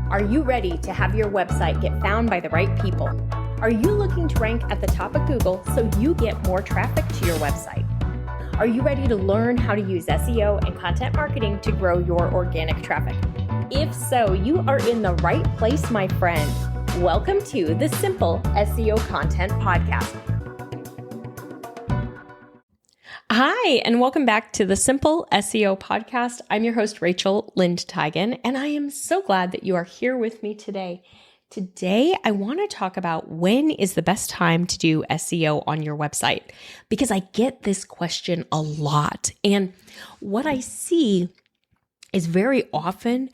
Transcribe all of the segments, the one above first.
Are you ready to have your website get found by the right people? Are you looking to rank at the top of Google so you get more traffic to your website? Are you ready to learn how to use SEO and content marketing to grow your organic traffic? If so, you are in the right place, my friend. Welcome to the Simple SEO Content Podcast. Hi, and welcome back to the Simple SEO Podcast. I'm your host, Rachel Lind-Teigen, and I am so glad that you are here with me today. Today, I want to talk about when is the best time to do SEO on your website, because I get this question a lot. And what I see is very often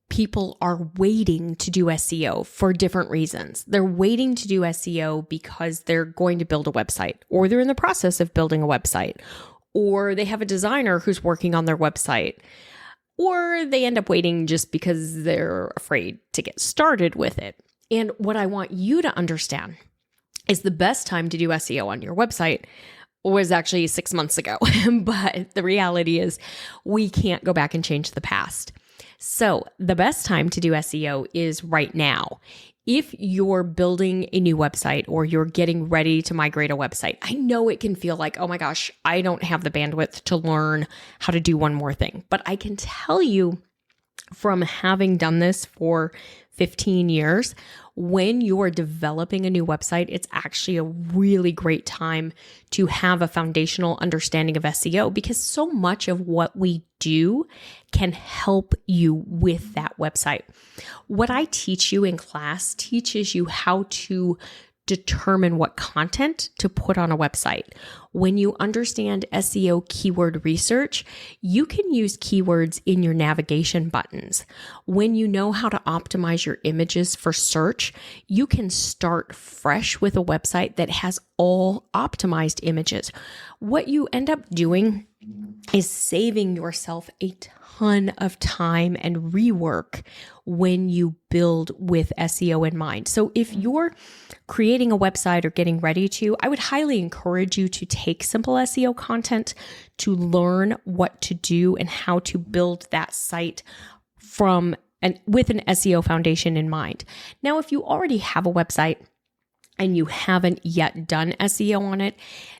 people are waiting to do SEO for different reasons. They're waiting to do SEO because they're going to build a website, or they're in the process of building a website, or they have a designer who's working on their website, or they end up waiting just because they're afraid to get started with it. And what I want you to understand is the best time to do SEO on your website was actually 6 months ago. But the reality is we can't go back and change the past. So the best time to do SEO is right now. If you're building a new website or you're getting ready to migrate a website, I know it can feel like, oh my gosh, I don't have the bandwidth to learn how to do one more thing. But I can tell you from having done this for 15 years, when you're developing a new website, it's actually a really great time to have a foundational understanding of SEO, because so much of what we do can help you with that website. What I teach you in class teaches you how to determine what content to put on a website. When you understand SEO keyword research, you can use keywords in your navigation buttons. When you know how to optimize your images for search, you can start fresh with a website that has all optimized images. What you end up doing is saving yourself a ton of time and rework when you build with SEO in mind. So if you're creating a website or getting ready to, I would highly encourage you to take simple SEO content to learn what to do and how to build that site with an SEO foundation in mind. Now, if you already have a website and you haven't yet done SEO on it,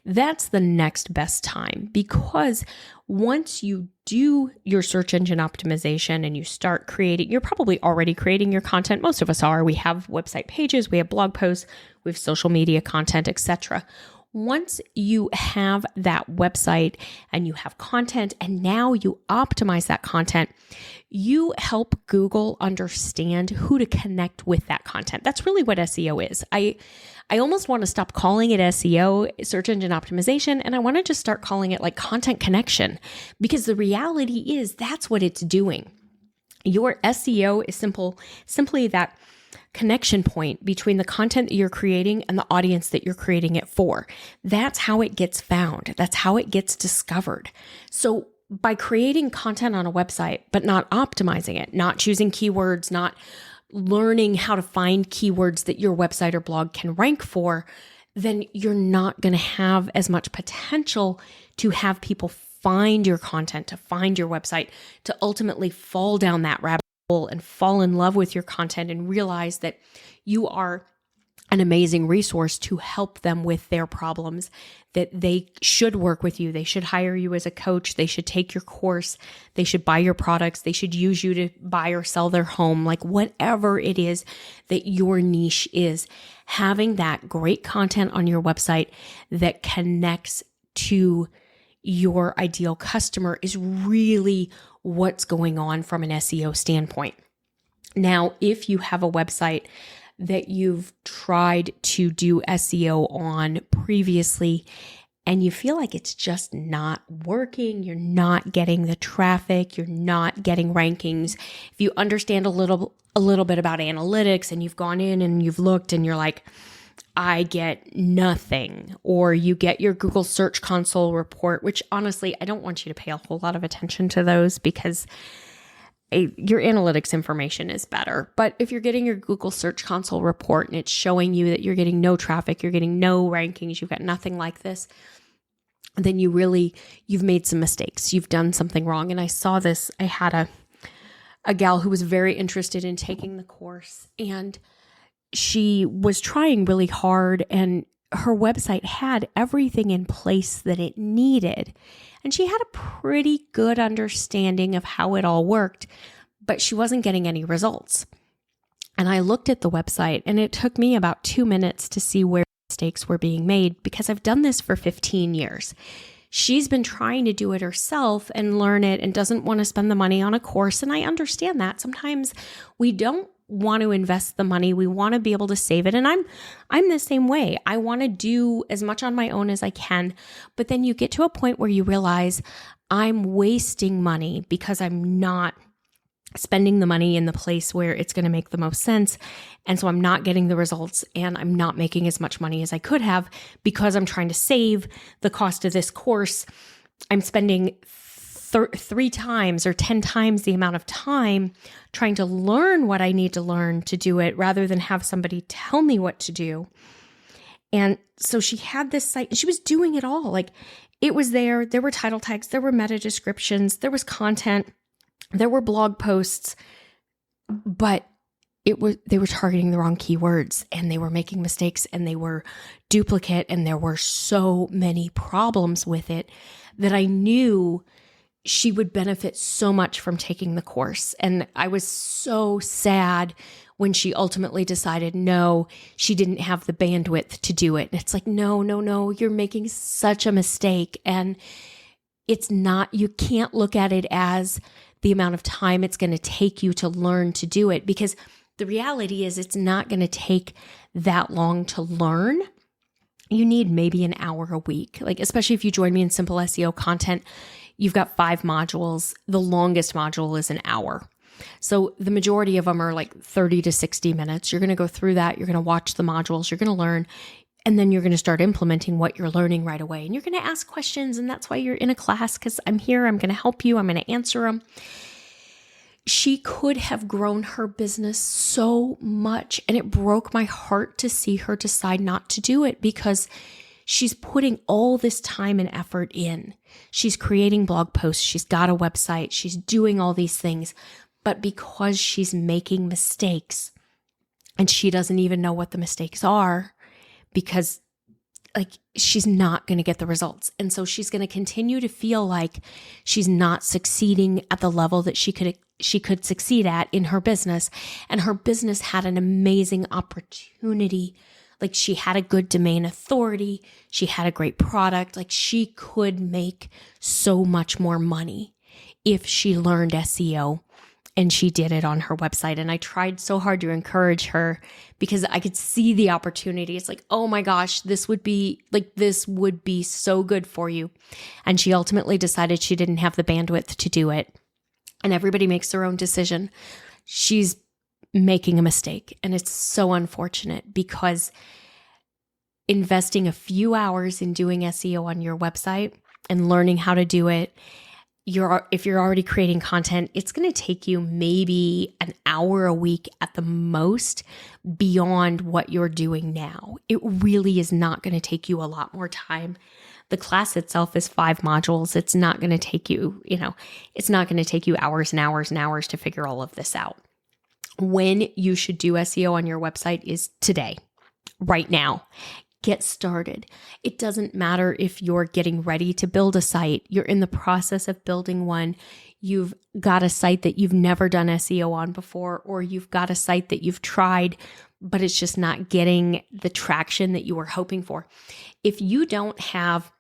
that's the next best time, because once you do your search engine optimization and you start creating, you're probably already creating your content. Most of us are. We have website pages, we have blog posts, we have social media content, etc. Once you have that website and you have content and now you optimize that content, you help Google understand who to connect with that content. That's really what SEO is. I almost want to stop calling it SEO, search engine optimization, and I want to just start calling it like content connection, because the reality is that's what it's doing. Your SEO is simply that connection point between the content that you're creating and the audience that you're creating it for. That's how it gets found. That's how it gets discovered. So by creating content on a website, but not optimizing it, not choosing keywords, not learning how to find keywords that your website or blog can rank for, then you're not going to have as much potential to have people find your content, to find your website, to ultimately fall down that rabbit hole and fall in love with your content and realize that you are an amazing resource to help them with their problems, that they should work with you. They should hire you as a coach. They should take your course. They should buy your products. They should use you to buy or sell their home. Like whatever it is that your niche is, having that great content on your website that connects to your ideal customer is really what's going on from an SEO standpoint. Now, if you have a website that you've tried to do SEO on previously and you feel like it's just not working, you're not getting the traffic, you're not getting rankings, if you understand a little bit about analytics and you've gone in and you've looked and you're like, I get nothing, or you get your Google Search Console report, which honestly, I don't want you to pay a whole lot of attention to those because your analytics information is better. But if you're getting your Google Search Console report and it's showing you that you're getting no traffic, you're getting no rankings, you've got nothing like this, then you've made some mistakes. You've done something wrong. And I saw this, I had a gal who was very interested in taking the course, and she was trying really hard, and her website had everything in place that it needed. And she had a pretty good understanding of how it all worked, but she wasn't getting any results. And I looked at the website, and it took me about 2 minutes to see where mistakes were being made, because I've done this for 15 years. She's been trying to do it herself and learn it and doesn't want to spend the money on a course. And I understand that. Sometimes we don't want to invest the money. We want to be able to save it. And I'm the same way. I want to do as much on my own as I can. But then you get to a point where you realize I'm wasting money because I'm not spending the money in the place where it's going to make the most sense. And so I'm not getting the results, and I'm not making as much money as I could have because I'm trying to save the cost of this course. I'm spending 3 times or 10 times the amount of time trying to learn what I need to learn to do it rather than have somebody tell me what to do. And so she had this site, and she was doing it all. Like, it was there. There were title tags, there were meta descriptions, there was content, there were blog posts, but they were targeting the wrong keywords, and they were making mistakes, and they were duplicate, and there were so many problems with it that I knew she would benefit so much from taking the course. And I was so sad when she ultimately decided, no, she didn't have the bandwidth to do it. And it's like, no, you're making such a mistake. And it's not, you can't look at it as the amount of time it's going to take you to learn to do it, because the reality is it's not going to take that long to learn. You need maybe an hour a week. Like, especially if you join me in Simple SEO Content, you've got 5 modules. The longest module is an hour. So the majority of them are like 30 to 60 minutes. You're going to go through that. You're going to watch the modules. You're going to learn. And then you're going to start implementing what you're learning right away. And you're going to ask questions. And that's why you're in a class, because I'm here. I'm going to help you. I'm going to answer them. She could have grown her business so much. And it broke my heart to see her decide not to do it, because she's putting all this time and effort in. She's creating blog posts. She's got a website. She's doing all these things. But because she's making mistakes, and she doesn't even know what the mistakes are, because she's not going to get the results. And so she's going to continue to feel like she's not succeeding at the level that she could succeed at in her business. And her business had an amazing opportunity. Like, she had a good domain authority. She had a great product. Like, she could make so much more money if she learned SEO, and she did it on her website. And I tried so hard to encourage her, because I could see the opportunity. It's like, oh my gosh, this would be so good for you. And she ultimately decided she didn't have the bandwidth to do it. And everybody makes their own decision. She's making a mistake. And it's so unfortunate, because investing a few hours in doing SEO on your website and learning how to do it, if you're already creating content, it's going to take you maybe an hour a week at the most beyond what you're doing now. It really is not going to take you a lot more time. The class itself is 5 modules. It's not going to take you, it's not going to take you hours and hours and hours to figure all of this out. When you should do SEO on your website is today, right now. Get started. It doesn't matter if you're getting ready to build a site, you're in the process of building one, you've got a site that you've never done SEO on before, or you've got a site that you've tried, but it's just not getting the traction that you were hoping for. If you don't have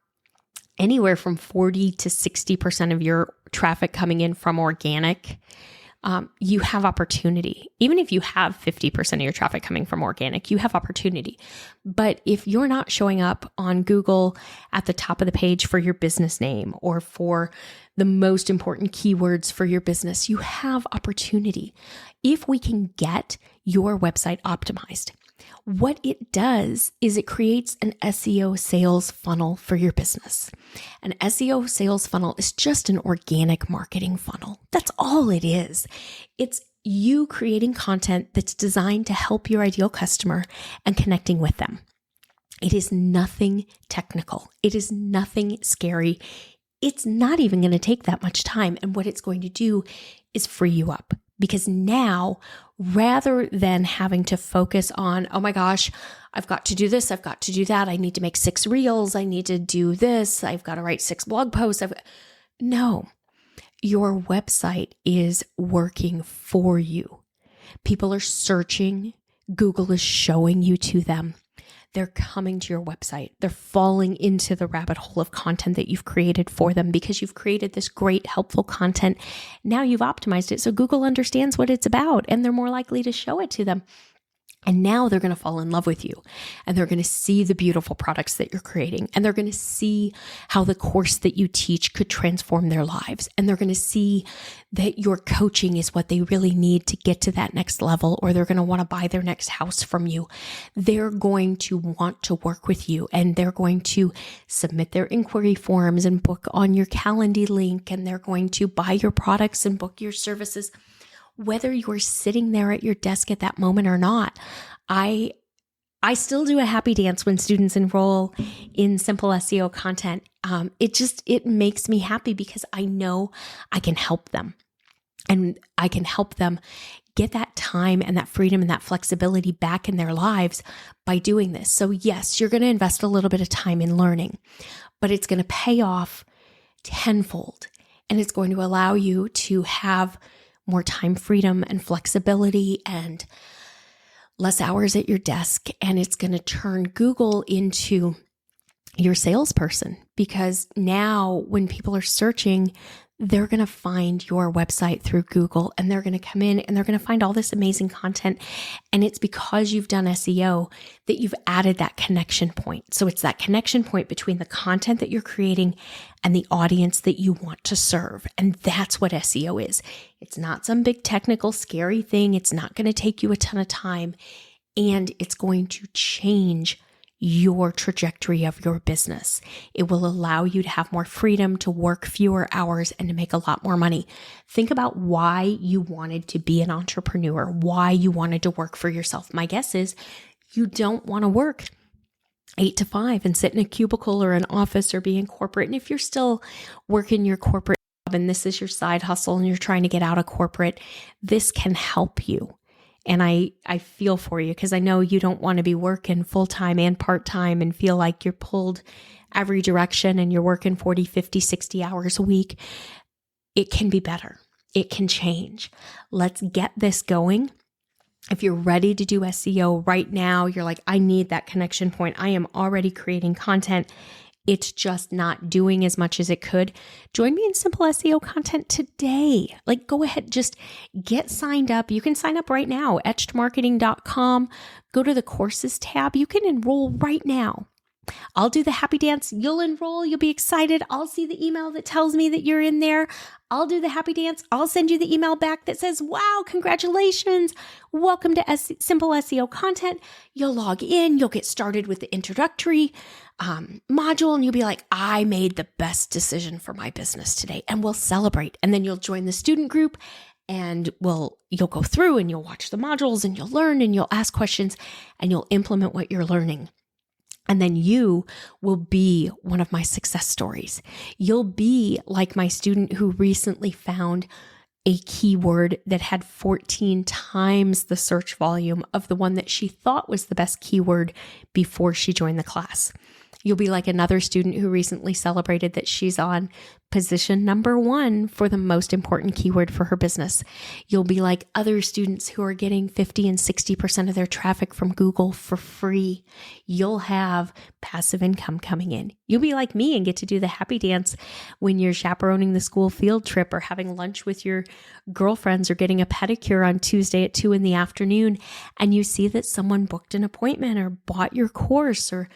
anywhere from 40 to 60% of your traffic coming in from organic, you have opportunity. Even if you have 50% of your traffic coming from organic, you have opportunity. But if you're not showing up on Google at the top of the page for your business name or for the most important keywords for your business, you have opportunity. If we can get your website optimized, what it does is it creates an SEO sales funnel for your business. An SEO sales funnel is just an organic marketing funnel. That's all it is. It's you creating content that's designed to help your ideal customer and connecting with them. It is nothing technical. It is nothing scary. It's not even going to take that much time. And what it's going to do is free you up, Because now, rather than having to focus on, oh my gosh, I've got to do this, I've got to do that, I need to make 6 reels, I need to do this, I've got to write 6 blog posts. No, your website is working for you. People are searching. Google is showing you to them. They're coming to your website. They're falling into the rabbit hole of content that you've created for them because you've created this great, helpful content. Now you've optimized it so Google understands what it's about and they're more likely to show it to them. And now they're going to fall in love with you and they're going to see the beautiful products that you're creating and they're going to see how the course that you teach could transform their lives. And they're going to see that your coaching is what they really need to get to that next level, or they're going to want to buy their next house from you. They're going to want to work with you and they're going to submit their inquiry forms and book on your Calendly link, and they're going to buy your products and book your services. Whether you're sitting there at your desk at that moment or not, I still do a happy dance when students enroll in Simple SEO content. It makes me happy because I know I can help them, and I can help them get that time and that freedom and that flexibility back in their lives by doing this. So yes, you're going to invest a little bit of time in learning, but it's going to pay off tenfold, and it's going to allow you to have more time freedom and flexibility and less hours at your desk. And it's going to turn Google into your salesperson, because now when people are searching, they're going to find your website through Google and they're going to come in and they're going to find all this amazing content. And it's because you've done SEO that you've added that connection point. So it's that connection point between the content that you're creating and the audience that you want to serve. And that's what SEO is. It's not some big technical, scary thing. It's not going to take you a ton of time, and it's going to change your trajectory of your business. It will allow you to have more freedom, to work fewer hours, and to make a lot more money. Think about why you wanted to be an entrepreneur, why you wanted to work for yourself. My guess is you don't want to work 8 to 5 and sit in a cubicle or an office or be in corporate. And if you're still working your corporate job and this is your side hustle and you're trying to get out of corporate, this can help you. And I feel for you because I know you don't want to be working full-time and part-time and feel like you're pulled every direction and you're working 40, 50, 60 hours a week. It can be better. It can change. Let's get this going. If you're ready to do SEO right now, you're like, I need that connection point. I am already creating content. It's just not doing as much as it could. Join me in Simple SEO content today. Like, go ahead, just get signed up. You can sign up right now, etchedmarketing.com. Go to the courses tab. You can enroll right now. I'll do the happy dance. You'll enroll. You'll be excited. I'll see the email that tells me that you're in there. I'll do the happy dance. I'll send you the email back that says, wow, congratulations. Welcome to Simple SEO content. You'll log in. You'll get started with the introductory module, and you'll be like, I made the best decision for my business today, and we'll celebrate. And then you'll join the student group, and you'll go through and you'll watch the modules and you'll learn and you'll ask questions and you'll implement what you're learning. And then you will be one of my success stories. You'll be like my student who recently found a keyword that had 14 times the search volume of the one that she thought was the best keyword before she joined the class. You'll be like another student who recently celebrated that she's on position number 1 for the most important keyword for her business. You'll be like other students who are getting 50 and 60% of their traffic from Google for free. You'll have passive income coming in. You'll be like me and get to do the happy dance when you're chaperoning the school field trip or having lunch with your girlfriends or getting a pedicure on Tuesday at 2 p.m. and you see that someone booked an appointment or bought your course or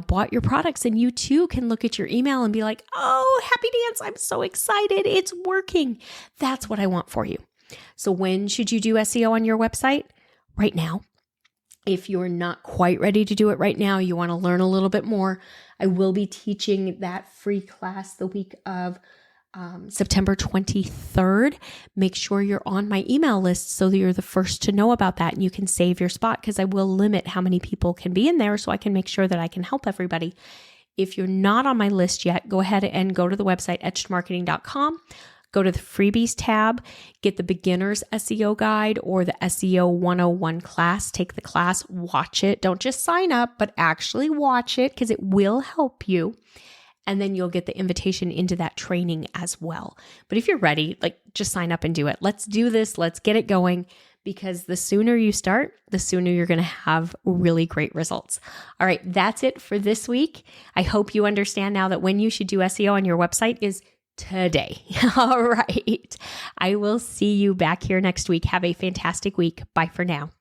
bought your products, and you too can look at your email and be like, oh, happy dance. I'm so excited. It's working. That's what I want for you. So when should you do SEO on your website? Right now. If you're not quite ready to do it right now, you want to learn a little bit more, I will be teaching that free class the week of September 23rd. Make sure you're on my email list so that you're the first to know about that and you can save your spot, because I will limit how many people can be in there so I can make sure that I can help everybody. If you're not on my list yet, go ahead and go to the website, etchedmarketing.com. go to the freebies tab, get the beginner's SEO guide or the SEO 101 class, take the class, watch it. Don't just sign up, but actually watch it because it will help you. And then you'll get the invitation into that training as well. But if you're ready, just sign up and do it. Let's do this. Let's get it going, because the sooner you start, the sooner you're going to have really great results. All right, that's it for this week. I hope you understand now that when you should do SEO on your website is today. All right. I will see you back here next week. Have a fantastic week. Bye for now.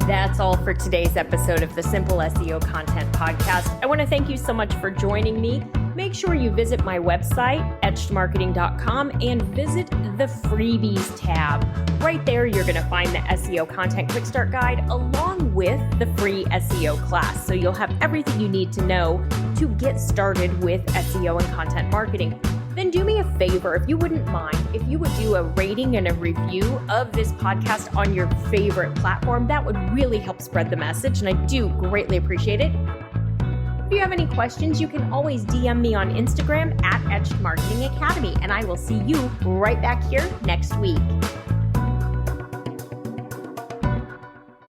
That's all for today's episode of the Simple SEO Content Podcast. I want to thank you so much for joining me. Make sure you visit my website, etchedmarketing.com, and visit the freebies tab. Right there, you're going to find the SEO Content Quick Start Guide along with the free SEO class. So you'll have everything you need to know to get started with SEO and content marketing. Then do me a favor, if you wouldn't mind, if you would do a rating and a review of this podcast on your favorite platform. That would really help spread the message, and I do greatly appreciate it. If you have any questions, you can always DM me on Instagram at Etched Marketing Academy, and I will see you right back here next week.